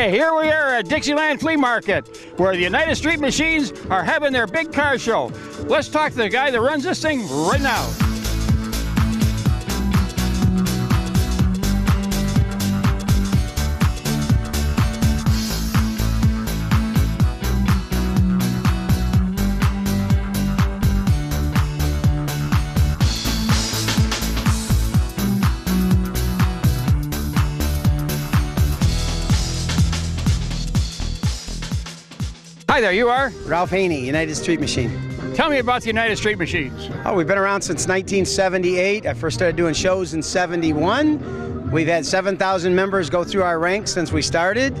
Hey, here we are at Dixieland Flea Market, where the United Street Machines are having their big car show. Let's talk to the guy that runs this thing right now. Hi there, you are? Ralph Haney, United Street Machine. Tell me about the United Street Machines. Oh, we've been around since 1978. I first started doing shows in 71. We've had 7,000 members go through our ranks since we started.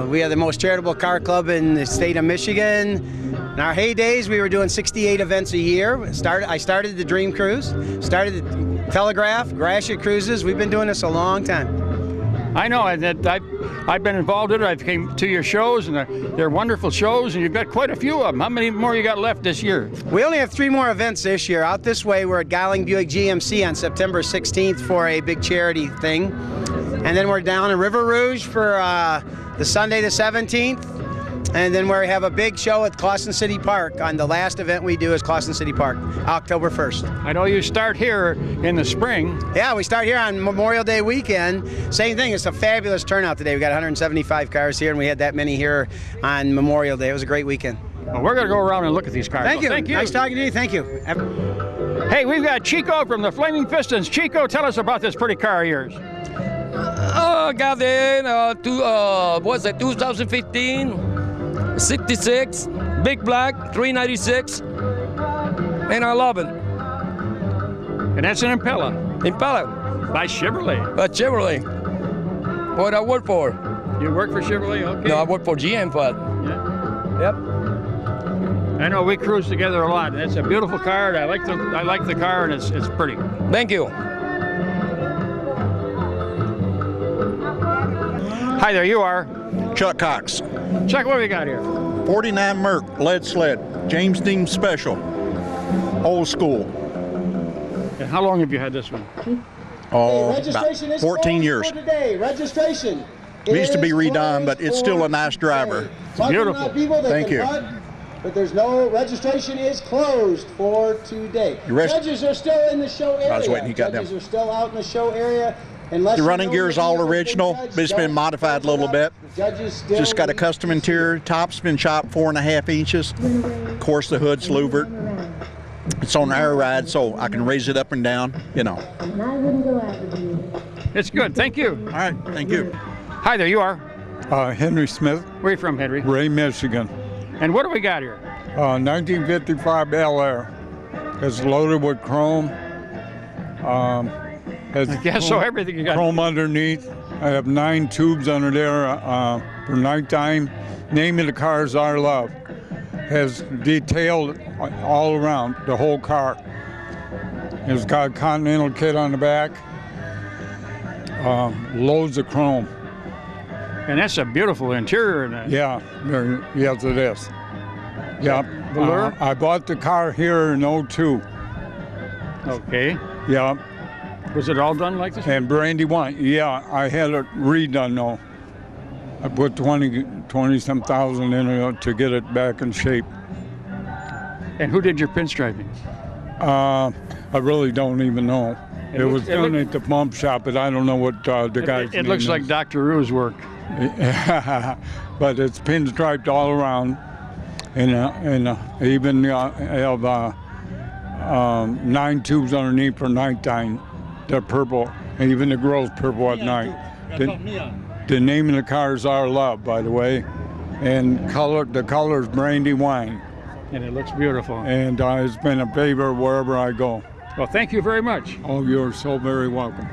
We are the most charitable car club in the state of Michigan. In our heydays, we were doing 68 events a year. I started the Dream Cruise, started the Telegraph, Gratiot Cruises. We've been doing this a long time. I know, and I've been involved in it. I've came to your shows, and they're wonderful shows, and you've got quite a few of them. How many more you got left this year? We only have 3 more events this year. Out this way, we're at Gowling Buick GMC on September 16th for a big charity thing. And then we're down in River Rouge for the Sunday the 17th. And then we have a big show at Clawson City Park. On the last event we do is Clawson City Park, October 1st. I know you start here in the spring. Yeah, we start here on Memorial Day weekend. Same thing, it's a fabulous turnout today. We got 175 cars here, and we had that many here on Memorial Day. It was a great weekend. Well, we're going to go around and look at these cars. Thank you. Thank you. Nice talking to you. Thank you. Hey, we've got Chico from the Flaming Pistons. Chico, tell us about this pretty car of yours. Got in 2015. 66, big black, 396, and I love it. And that's an Impala. Impala. By Chevrolet. But Chevrolet. What I work for. You work for Chevrolet? Okay. No, I work for GM, but. Yeah. Yep. I know we cruise together a lot, and it's a beautiful car. And I like the car, and it's pretty. Thank you. Hi there, you are? Chuck Cox. Chuck, what have we got here? 49 Merc lead sled, James Dean Special, old school. And how long have you had this one? Oh, about 14 years. Registration Needs to be redone, but it's still a nice driver. It's beautiful. Thank you. But there's no registration is closed for today. Judges are still in the show area. I was waiting, he got Judges them. are still out in the show area. The running gear is all original, but it's been modified a little bit. Just got a custom interior. Top's been chopped 4.5 inches. Of course, the hood's louvered. It's on air ride, so I can raise it up and down, you know. It's good. Thank you. All right, thank you. Hi there, you are? Henry Smith, Where are you from, Henry? Ray, Michigan. And what do we got here? 1955 LR. It's loaded with chrome. Has I guess so, everything you got. Chrome underneath. I have 9 tubes under there for nighttime. Name of the car is Our Love. Has detailed all around the whole car. It's got a Continental kit on the back. Loads of chrome. And that's a beautiful interior in that. Yeah, yes it is. Yeah, Velour? I bought the car here in '02. Okay. Yeah, Was it all done like this? and Brandywine. Yeah, I had it redone though. I put 20-some thousand in it to get it back in shape. And who did your pinstriping? I really don't even know. It was done at the pump shop, but I don't know what the guy's It name looks is. like Dr. Rue's work. But it's pinstriped all around, and even have 9 tubes underneath for nighttime. They're purple, and even the grill's purple at night. The name of the car is Our Love, by the way, and the color is Brandywine, And it looks beautiful. and it's been a favorite wherever I go. Well, thank you very much. Oh, you're so very welcome.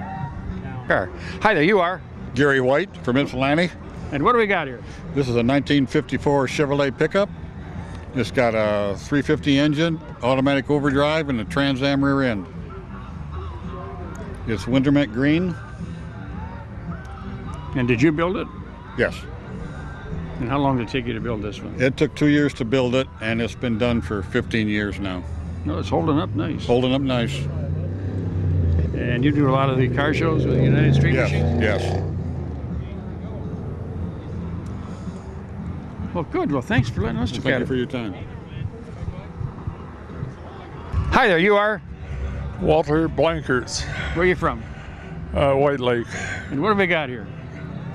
Hi there, you are? Gary White from Ypsilanti. And what do we got here? This is a 1954 Chevrolet pickup. It's got a 350 engine, automatic overdrive, and a Trans Am rear end. It's Wintermint green. And did you build it? Yes. And how long did it take you to build this one? It took 2 years to build it, and it's been done for 15 years now. No, it's holding up nice. Holding up nice. And you do a lot of the car shows with the United Street Yes, Machines? yes. Well, good. Well, thanks for letting us look Thank at you it. for your time. Hi there, you are? Walter Blankers, Where are you from? White Lake, And what have we got here?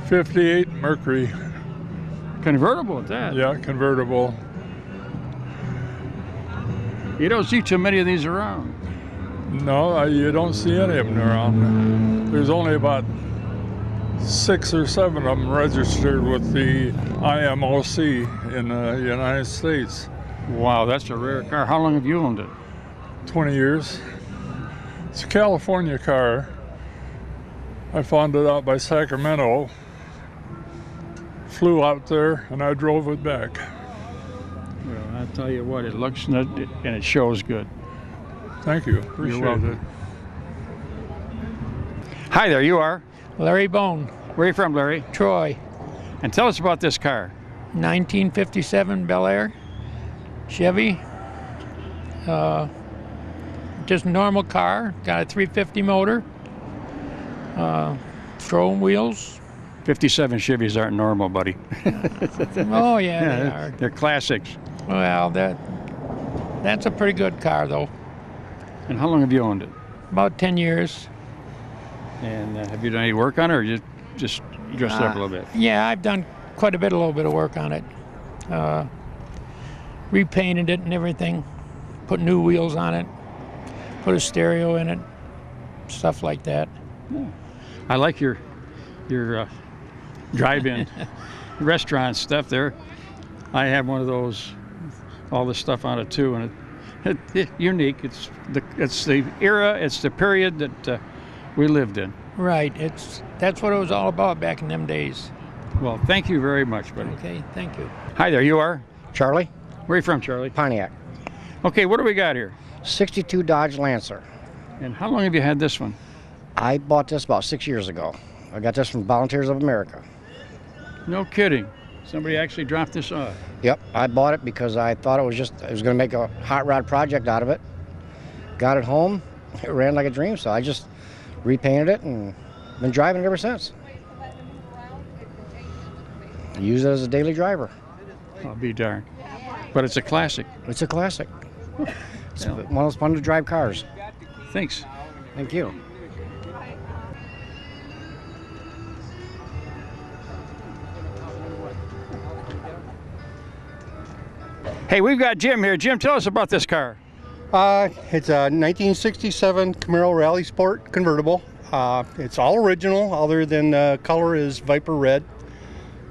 58 Mercury. Convertible at that. Yeah, convertible. You don't see too many of these around. No, you don't see any of them around. There's only about 6 or 7 of them registered with the IMOC in the United States. Wow, that's a rare car. How long have you owned it? 20 years. It's a California car. I found it out by Sacramento. Flew out there and I drove it back. Well, I'll tell you what, it looks and it shows good. Thank you. Appreciate You're welcome. it. Hi there, you are? Larry Bone, Where are you from, Larry? Troy, And tell us about this car. 1957 Bel Air, Chevy. Just normal car, got a 350 motor, throwing wheels. 57 Chevys aren't normal, buddy. Oh yeah, they are. They're classics. Well, that's a pretty good car though. And how long have you owned it? About 10 years. And have you done any work on it, or just dressed it up a little bit? Yeah, I've done quite a little bit of work on it. Repainted it and everything, put new wheels on it, put a stereo in it, stuff like that. I like your drive-in restaurant stuff there. I have one of those, all the stuff on it too, and it's unique. It's the era, it's the period that we lived in. Right, that's what it was all about back in them days. Well, thank you very much, buddy. Okay, thank you. Hi there, you are? Charlie, Where are you from, Charlie? Pontiac, Okay, what do we got here? 62 Dodge Lancer. And how long have you had this one? I bought this about 6 years ago. I got this from Volunteers of America. No kidding. Somebody actually dropped this off. Yep, I bought it because I thought it was going to make a hot rod project out of it. Got it home, it ran like a dream, so I just repainted it and been driving it ever since. I use it as a daily driver. I'll be darned. But it's a classic. It's a classic. It's one of those fun to drive cars. Thanks. Thank you. Hey, we've got Jim here. Jim, tell us about this car. It's a 1967 Camaro Rally Sport convertible. It's all original, other than the color is Viper Red.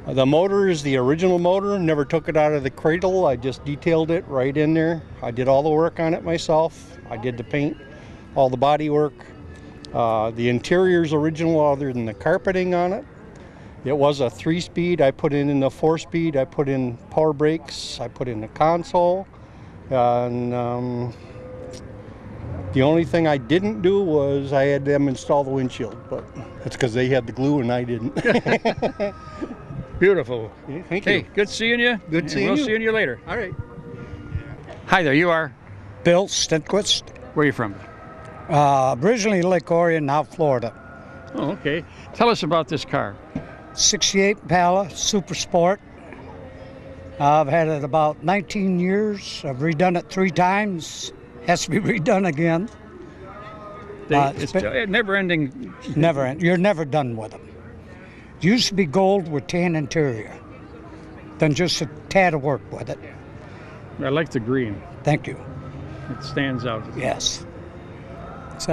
The motor is the original motor. Never took it out of the cradle. I just detailed it right in there. I did all the work on it myself. I did the paint, all the body work. The interior's original, other than the carpeting on it. It was a 3-speed. I put in the 4-speed. I put in power brakes. I put in the console. And the only thing I didn't do was I had them install the windshield, but that's because they had the glue and I didn't. Beautiful. Thank you. Hey, good seeing you. Good seeing We'll you. see you later. All right. Hi there, you are? Bill Stentquist, Where are you from? originally Lake Orion, now Florida. Oh, okay. Tell us about this car. 68 Impala, Super Sport. I've had it about 19 years. I've redone it 3 times. Has to be redone again. It's never ending. Never end. You're never done with them. It used to be gold with tan interior. Then just a tad of work with it. I like the green. Thank you. It stands out. Yes. It's,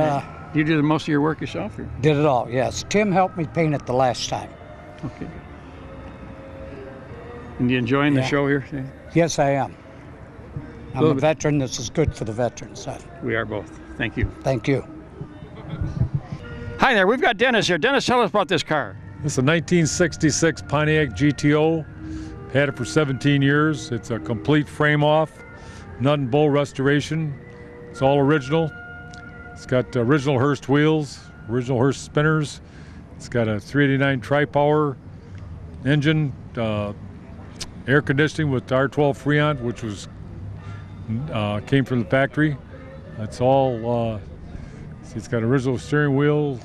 You do most of your work yourself? Or? did it all, yes. Tim helped me paint it the last time. Okay. And you enjoying the Yeah. show here? Yes, I am. I'm Little a bit. veteran. This is good for the veterans. We are both. Thank you. Thank you. Hi there, we've got Dennis here. Dennis, tell us about this car. It's a 1966 Pontiac GTO. Had it for 17 years. It's a complete frame off, nut and bolt restoration. It's all original. It's got original Hurst wheels, original Hurst spinners. It's got a 389 tri-power engine, air conditioning with R12 Freon, which was came from the factory. It's all. It's got original steering wheel,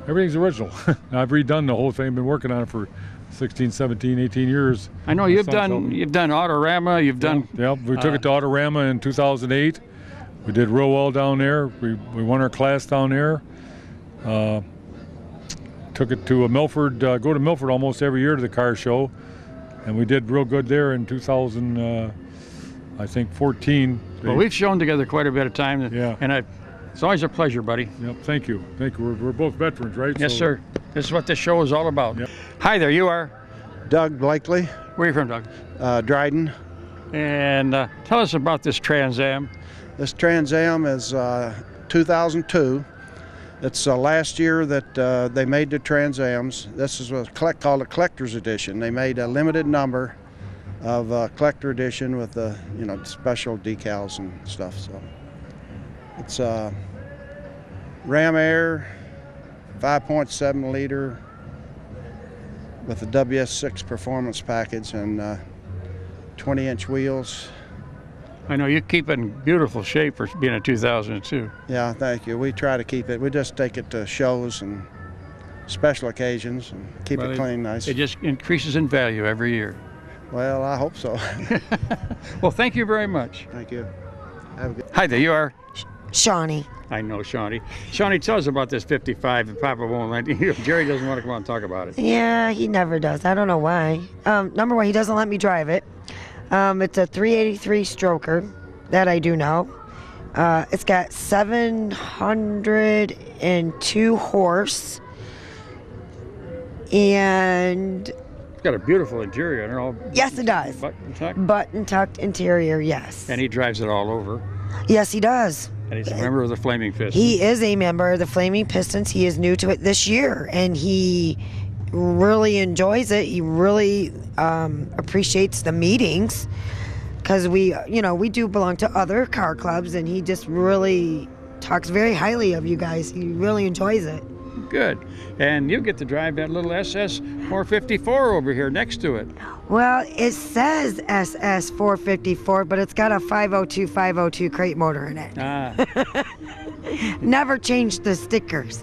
Everything's original. I've redone the whole thing. Been working on it for 16, 17, 18 years. I know you've done Autorama. You've done. Yeah, we took it to Autorama in 2008. We did real well down there. We won our class down there. Took it to Milford. Go to Milford almost every year to the car show, and we did real good there in 2000. I think 14. Well, we've shown together quite a bit of time. Yeah. And it's always a pleasure, buddy. Yep. Thank you. Thank you. We're both veterans, right? Yes, sir. This is what this show is all about. Yep. Hi there. You are. Doug Blakely. Where are you from, Doug? Dryden. And tell us about this Trans Am. This Trans Am is 2002. It's last year that they made the Trans Ams. This is what's called a collector's edition. They made a limited number of collector edition with the special decals and stuff. So it's Ram Air 5.7 liter with the WS6 performance package and 20-inch wheels. I know you keep it in beautiful shape for being a 2002. Yeah, thank you. We try to keep it. We just take it to shows and special occasions and keep it clean, nice. It just increases in value every year. Well, I hope so. Well, thank you very much. Thank you. Have a good. Hi there, you are? Shawnee. I know Shawnee. Shawnee, tell us about this 55 that Papa won't let you. Jerry doesn't want to come on and talk about it. Yeah, he never does. I don't know why. Number one, he doesn't let me drive it. It's a 383 stroker, that I do know. It's got 702 horse. And it's got a beautiful interior. And all yes, it does. Button tucked interior, yes. And he drives it all over. Yes, he does. And he's a member of the Flaming Pistons. He is a member of the Flaming Pistons. He is new to it this year, and he really enjoys it. He really appreciates the meetings because we do belong to other car clubs, and he just really talks very highly of you guys. He really enjoys it. Good. And you get to drive that little SS 454 over here next to it. Well, it says SS 454, but it's got a 502 crate motor in it. Never changed the stickers.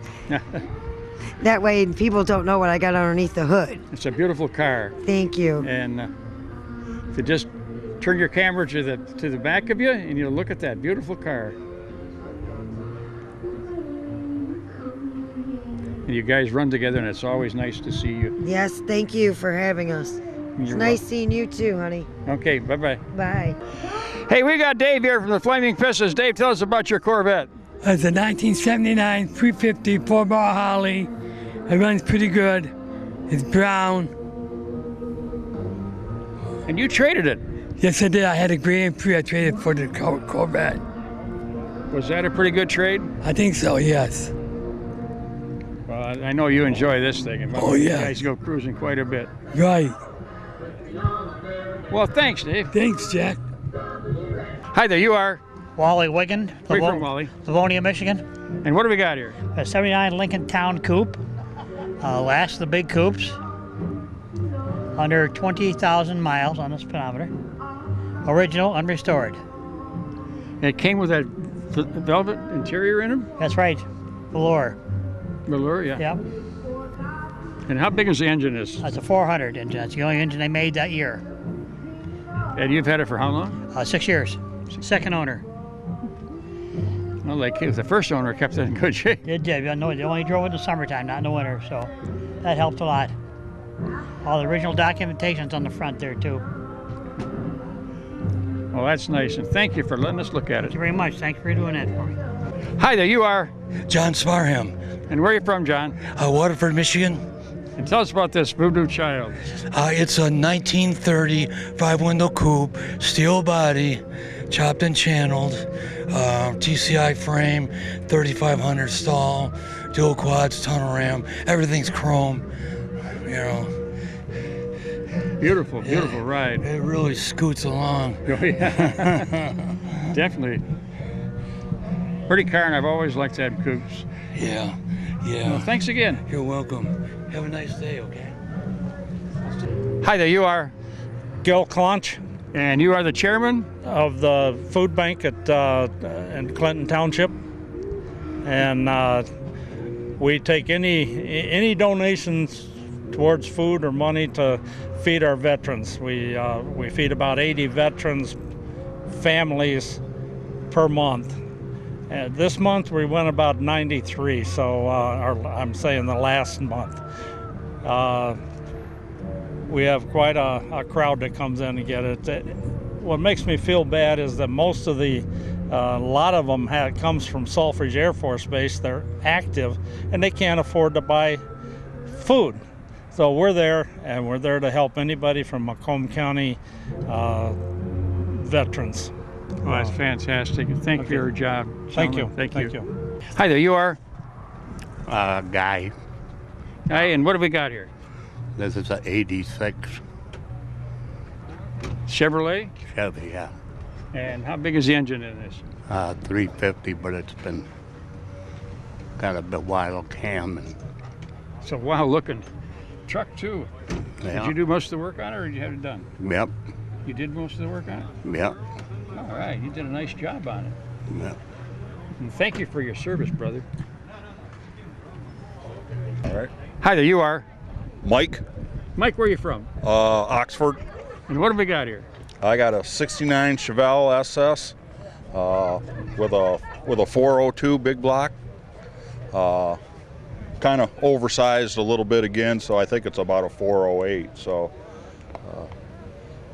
That way people don't know what I got underneath the hood. It's a beautiful car. Thank you. And if you just turn your camera to the back of you and you look at that beautiful car. And you guys run together, and it's always nice to see you. Yes, thank you for having us. It's nice seeing you too, honey. Okay, bye-bye. Bye. Hey, we got Dave here from the Flaming Pistons. Dave, tell us about your Corvette. It's a 1979 350 4-bar Harley. It runs pretty good. It's brown. And you traded it? Yes, I did. I had a Grand Prix. I traded for the Corvette. Was that a pretty good trade? I think so, yes. Well, I know you enjoy this thing. Oh, yeah. You guys go cruising quite a bit. Right. Well, thanks, Dave. Thanks, Jack. Hi there, you are? Wally Wiggin. Where are you from, Wally? Livonia, Michigan. And what do we got here? A 79 Lincoln Town Coupe. Last of the big coupes. Under 20,000 miles on the speedometer. Original, unrestored. And it came with that velvet interior in it? That's right. Velour. Velour, yeah. Yep. And how big is the engine? That's a 400 engine. That's the only engine they made that year. And you've had it for how long? 6 years. Second owner. Well, like the first owner kept it in good shape. It did. They only drove it in the summertime, not in the winter, so that helped a lot. All the original documentation's on the front there, too. Well, that's nice, and thank you for letting us look at it. Thank you very much. Thanks for doing that for me. Hi there, you are? John Sparham. And where are you from, John? Waterford, Michigan. And tell us about this Voodoo Child. It's a 1930 5-window coupe, steel body, chopped and channeled, TCI frame, 3500 stall, dual quads, tunnel ram, everything's chrome, Beautiful, beautiful ride. It really scoots along. Oh, yeah. Definitely. Pretty car, and I've always liked to have coupes. Yeah. Well, thanks again. You're welcome. Have a nice day, okay? Hi there, you are? Gil Conch. And you are the chairman? Of the food bank in Clinton Township. And we take any donations towards food or money to feed our veterans. We feed about 80 veterans families per month. This month we went about 93, so I'm saying the last month. We have quite a crowd that comes in to get it. What makes me feel bad is that most of a lot of them comes from Selfridge Air Force Base. They're active and they can't afford to buy food. So we're there, and we're there to help anybody from Macomb County veterans. Well, that's fantastic. Thank you for your job. Thank you. Thank Thank you. Hi there, you are? Guy. Hi, and what do we got here? This is a 86 Chevrolet? Chevy, yeah. And how big is the engine in this? 350, but it's been got a bit wild cam. And It's a wild looking truck too. Yeah. Did you do most of the work on it, or did you have it done? Yep, You did most of the work on it? yep, All right, you did a nice job on it. yep. And thank you for your service, brother. All right. Hi there, you are? Mike, Mike, where are you from? Oxford. And what have we got here? I got a 69 Chevelle SS with a 402 big block. Kind of oversized a little bit again, so I think it's about a 408. So,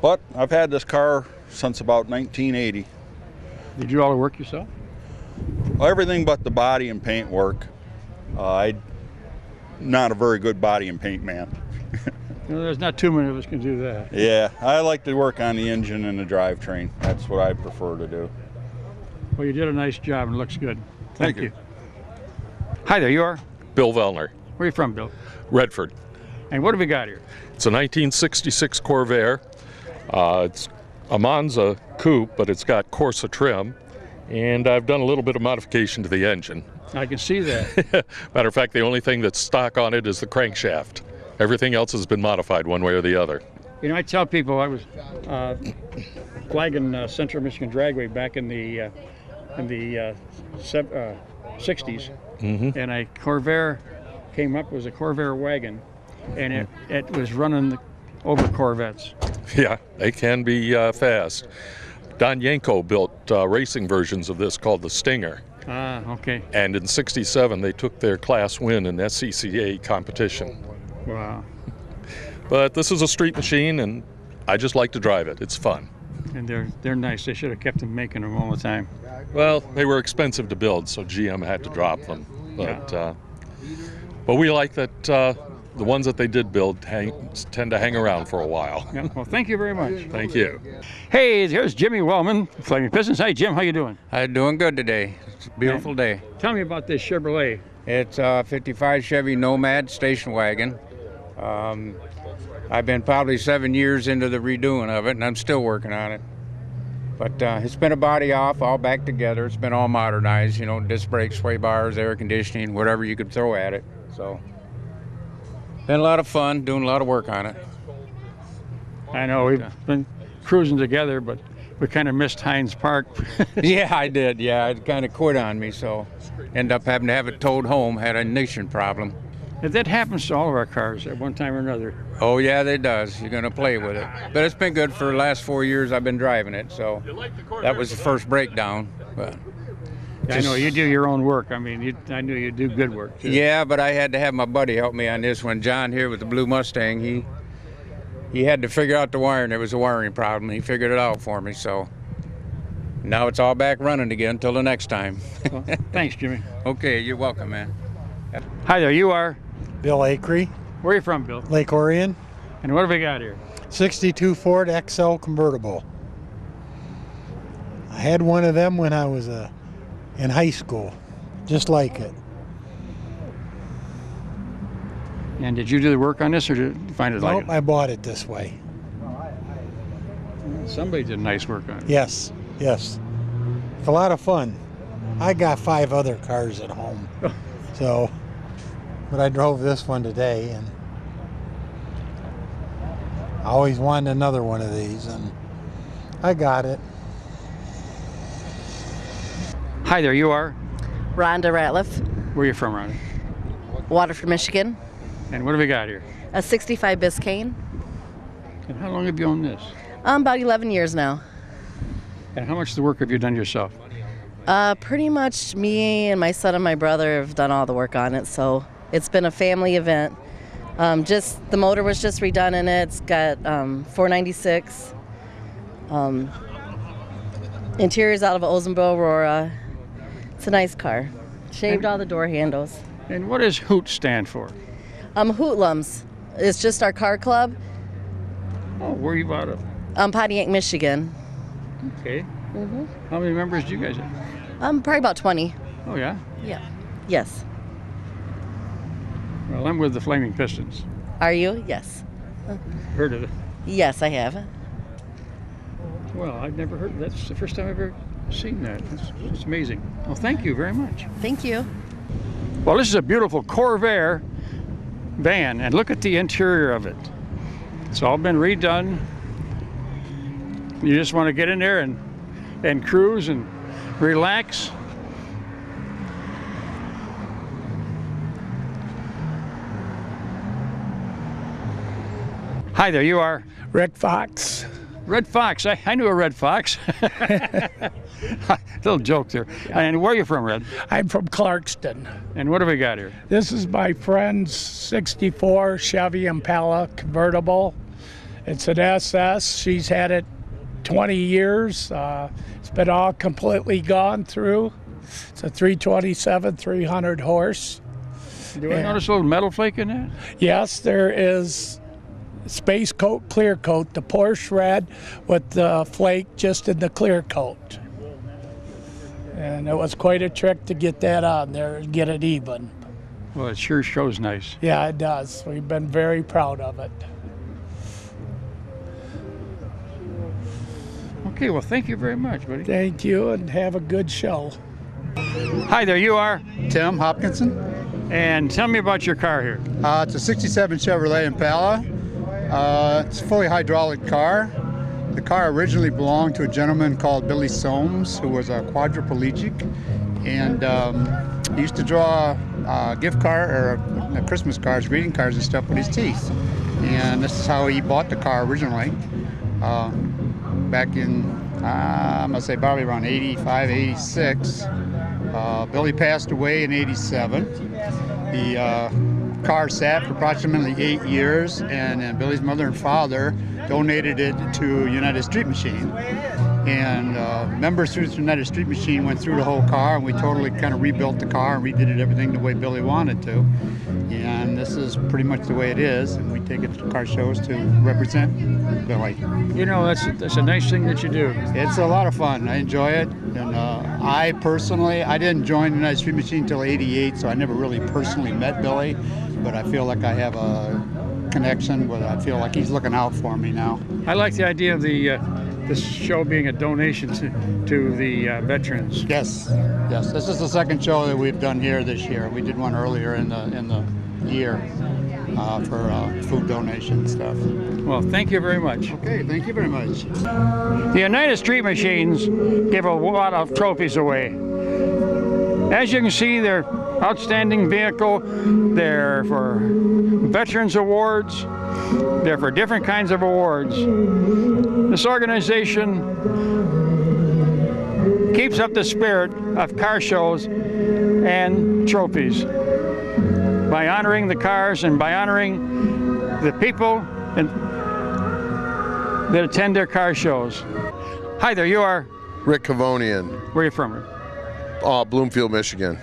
but I've had this car since about 1980. Did you do all the work yourself? Everything but the body and paint work. I'm not a very good body and paint man. You know, there's not too many of us can do that. Yeah, I like to work on the engine and the drivetrain. That's what I prefer to do. Well, you did a nice job and it looks good. Thank you. Hi there, you are? Bill Vellner, Where are you from, Bill? Redford. And what have we got here? It's a 1966 Corvair. It's a Monza coupe, but it's got Corsa trim. And I've done a little bit of modification to the engine. I can see that. Matter of fact, the only thing that's stock on it is the crankshaft. Everything else has been modified one way or the other. You know, I tell people I was flagging Central Michigan Dragway back in the 60s, and a Corvair came up. It was a Corvair wagon, and it was running over Corvettes. Yeah, they can be fast. Don Yanko built racing versions of this called the Stinger. Ah, okay. And in '67, they took their class win in SCCA competition. Wow. But this is a street machine, and I just like to drive it. It's fun. And they're nice. They should have kept them making them all the time. Well, they were expensive to build, so GM had to drop them. But we like that the ones that they did build tend to hang around for a while. Yeah, well, thank you very much. Thank you. Hey, here's Jimmy Wellman, Flaming Pistons. Hey, Jim, how you doing? I'm doing good today. It's a beautiful day. Tell me about this Chevrolet. It's a 55 Chevy Nomad station wagon. I've been probably 7 years into the redoing of it, and I'm still working on it. But it's been a body off, all back together. It's been all modernized, you know, disc brakes, sway bars, air conditioning, whatever you could throw at it. So, been a lot of fun, doing a lot of work on it. I know, we've been cruising together, but we kind of missed Hines Park. Yeah, I did. Yeah, it kind of quit on me, so ended up having to have it towed home, had a ignition problem. That happens to all of our cars at one time or another. Oh yeah, it does. You're gonna play with it. But it's been good for the last 4 years I've been driving it, so that was the first breakdown. But I know you do your own work. I mean, I knew you do good work too. Yeah, but I had to have my buddy help me on this one. John here with the Blue Mustang, he had to figure out the wiring. There was a wiring problem. He figured it out for me, so now it's all back running again until the next time. Well, thanks, Jimmy. Okay, you're welcome, man. Hi there, you are? Bill Acree. Where are you from, Bill? Lake Orion. And what have we got here? 62 Ford XL convertible. I had one of them when I was in high school, just like it. And did you do the work on this, or did you find it like Nope, I bought it this way. Somebody did nice work on it. Yes, yes. It's a lot of fun. I got 5 other cars at home, so, but I drove this one today, and I always wanted another one of these, and I got it. Hi there, you are? Rhonda Ratliff. Where are you from, Rhonda? Waterford, Michigan. And what have we got here? A 65 Biscayne. And how long have you owned this? About 11 years now. And how much of the work have you done yourself? Pretty much me and my son and my brother have done all the work on it, so it's been a family event. Just the motor was just redone in it. It's got 496. Interior's out of Oldsmobile Aurora. It's a nice car. Shaved all the door handles. And what does HOOT stand for? Hootlums. It's just our car club. Oh, where are you out of? Pontiac, Michigan. Okay. How many members do you guys have? Probably about 20. Oh, yeah? Yeah. Yes. Well, I'm with the Flaming Pistons. Are you? Yes. Heard of it? Yes, I have. Well, I've never heard. That's the first time I've ever seen that. It's amazing. Well, thank you very much. Thank you. Well, this is a beautiful Corvair van, and look at the interior of it. It's all been redone. You just want to get in there and cruise and relax. Hi there, you are? Rick Fox. Red Fox. I knew a Red Fox. Little joke there. And where are you from, Red? I'm from Clarkston. And what have we got here? This is my friend's 64 Chevy Impala convertible. It's an SS. She's had it 20 years. It's been all completely gone through. It's a 327, 300 horse. Do I notice a little metal flake in that? Yes, there is space coat, clear coat, the Porsche red with the flake just in the clear coat. And it was quite a trick to get that on there and get it even. Well, it sure shows nice. Yeah, it does. We've been very proud of it. Okay, well, thank you very much, buddy. Thank you, and have a good show. Hi there, you are? Tim Hopkinson. And tell me about your car here. It's a 67 Chevrolet Impala. It's a fully hydraulic car. The car originally belonged to a gentleman called Billy Soames, who was a quadriplegic, and he used to draw gift card or Christmas cards, greeting cards and stuff with his teeth. And this is how he bought the car originally. Back in, I'm gonna say probably around 85, 86. Billy passed away in 87. The car sat for approximately 8 years, and then Billy's mother and father donated it to United Street Machine. And members through the United Street Machine went through the whole car, and we totally kind of rebuilt the car and redid it everything the way Billy wanted to. And this is pretty much the way it is, and we take it to car shows to represent Billy. You know, that's a nice thing that you do. It's a lot of fun. I enjoy it. And I personally, I didn't join the United Street Machine until '88, so I never really personally met Billy, but I feel like I have a connection where I feel like he's looking out for me now. I like the idea of this show being a donation to the veterans. Yes, yes. This is the second show that we've done here this year. We did one earlier in the year for food donation stuff. Well, thank you very much. Okay, thank you very much. The United Street Machines give a lot of trophies away. As you can see, they're outstanding vehicle. They're for Veterans Awards. They're for different kinds of awards. This organization keeps up the spirit of car shows and trophies by honoring the cars and by honoring the people that attend their car shows. Hi there, you are? Rick Cavonian. Where are you from? Bloomfield, Michigan.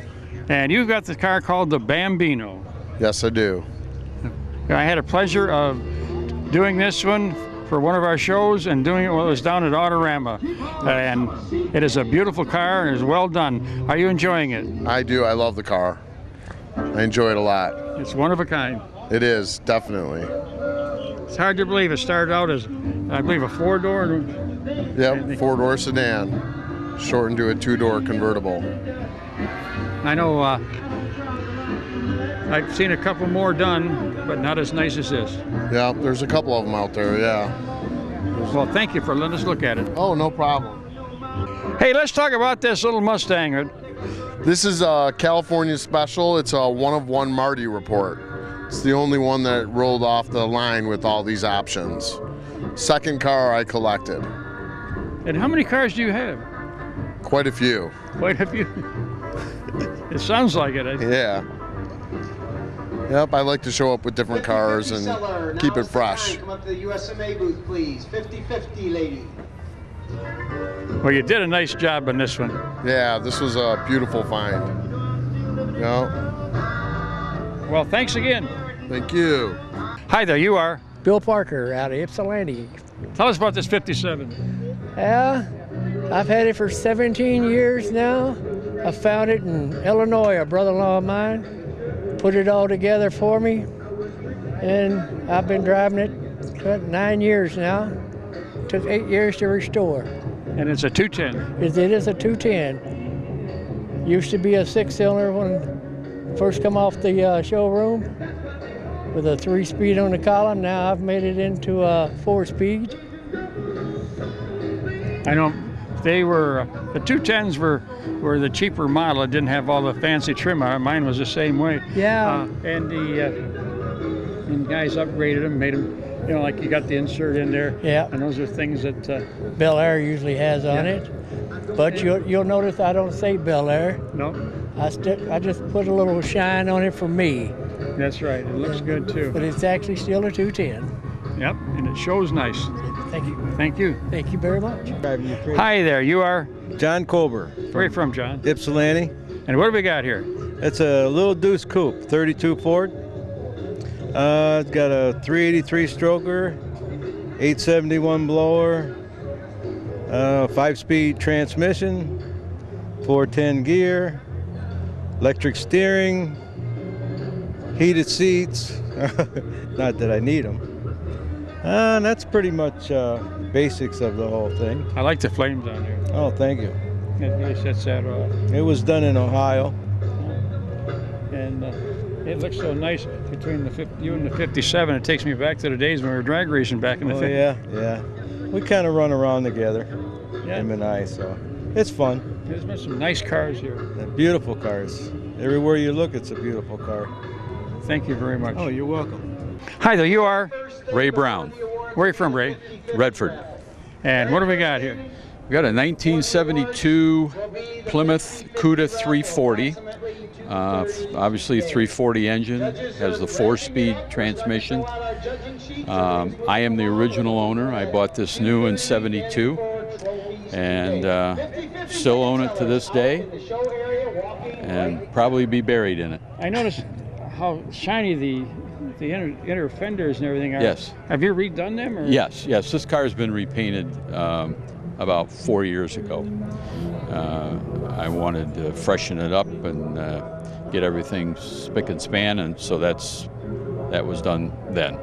And you've got the car called the Bambino. Yes, I do. I had a pleasure of doing this one for one of our shows and doing it while it was down at Autorama. And it is a beautiful car and is well done. Are you enjoying it? I do. I love the car. I enjoy it a lot. It's one of a kind. It is, definitely. It's hard to believe. It started out as, I believe, a four-door. Yep, four-door sedan, shortened to a two-door convertible. I know I've seen a couple more done, but not as nice as this. Yeah, there's a couple of them out there, yeah. Well, thank you for letting us look at it. Oh, no problem. Hey, let's talk about this little Mustang. This is a California special. It's a one-of-one Marty report. It's the only one that rolled off the line with all these options. Second car I collected. And how many cars do you have? Quite a few. Quite a few. It sounds like it. Yeah. Yep, I like to show up with different cars and keep it fresh. Come up to the USMA booth, please. 50-50, lady. Well, you did a nice job on this one. Yeah, this was a beautiful find. Yeah. Well, thanks again. Thank you. Hi there, you are? Bill Parker out of Ypsilanti. Tell us about this 57. Yeah, I've had it for 17 years now. I found it in Illinois. A brother-in-law of mine put it all together for me, and I've been driving it for 9 years now. Took 8 years to restore. And it's a 210. It is a 210. Used to be a 6-cylinder when it first come off the showroom with a 3-speed on the column. Now I've made it into a 4-speed. I know they were, the 210s were the cheaper model. It didn't have all the fancy trim on it. Mine was the same way. Yeah. And guys upgraded them, made them, you know, like you got the insert in there. Yeah. And those are things that Bel Air usually has on it. But you'll notice I don't say Bel Air. No. I just put a little shine on it for me. That's right. It looks good too. But it's actually still a 210. Yep, and it shows nice. Thank you. Thank you. Thank you very much. Hi there, you are? John Colber. Where are you from, John? Ypsilanti. And what do we got here? It's a little Deuce Coupe, 32 Ford. It's got a 383 stroker, 871 blower, 5-speed transmission, 410 gear, electric steering, heated seats. Not that I need them. And that's pretty much basics of the whole thing. I like the flames on here. Oh, thank you. It really sets that off. It was done in Ohio. And it looks so nice between you and the 57. It takes me back to the days when we were drag racing back in the 50s. Yeah. We kind of run around together, him and I, so it's fun. There's been some nice cars here. They're beautiful cars. Everywhere you look, it's a beautiful car. Thank you very much. Oh, you're welcome. Hi there, you are? Ray Brown. Where are you from, Ray? Redford. And what do we got here? We got a 1972 Plymouth Cuda 340. Obviously 340 engine, has the 4-speed transmission. I am the original owner. I bought this new in '72 and still own it to this day and probably be buried in it. I noticed how shiny the inner fenders and everything are. Yes. Have you redone them? Or? Yes. This car has been repainted about 4 years ago. I wanted to freshen it up and get everything spick and span, and so that was done then.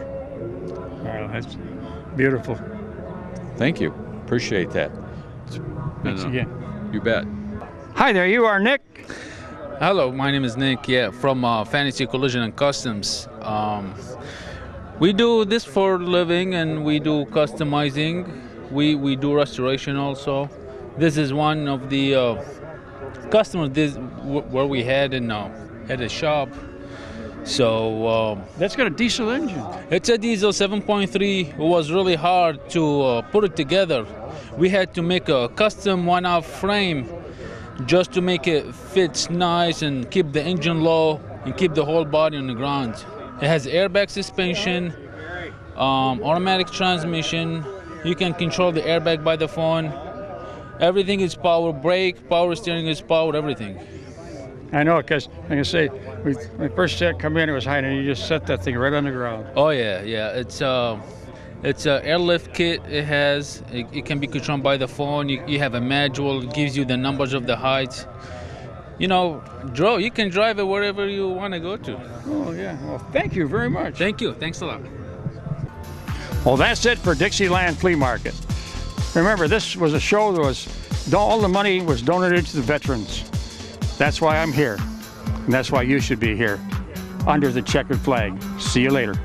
Wow, that's beautiful. Thank you. Appreciate that. Thanks again. You bet. Hi there, you are Nick. Hello, my name is Nick. Yeah, from Fantasy Collision and Customs. We do this for a living, and we do customizing. We do restoration also. This is one of the customers where we had in at the shop. So that's got a diesel engine. It's a diesel 7.3. It was really hard to put it together. We had to make a custom one-off frame just to make it fit nice and keep the engine low and keep the whole body on the ground. It has airbag suspension, automatic transmission. You can control the airbag by the phone. Everything is power brake, power steering is power, everything. I know, because like I say, when we first come in, it was high, and you just set that thing right on the ground. Oh yeah. It's a airlift kit. It can be controlled by the phone. You have a manual. It gives you the numbers of the heights. You know, you can drive it wherever you want to go to. Oh yeah. Well, thank you very much. Thank you. Thanks a lot. Well, that's it for Dixieland Flea Market. Remember, this was a show that all the money was donated to the veterans. That's why I'm here, and that's why you should be here, under the checkered flag. See you later.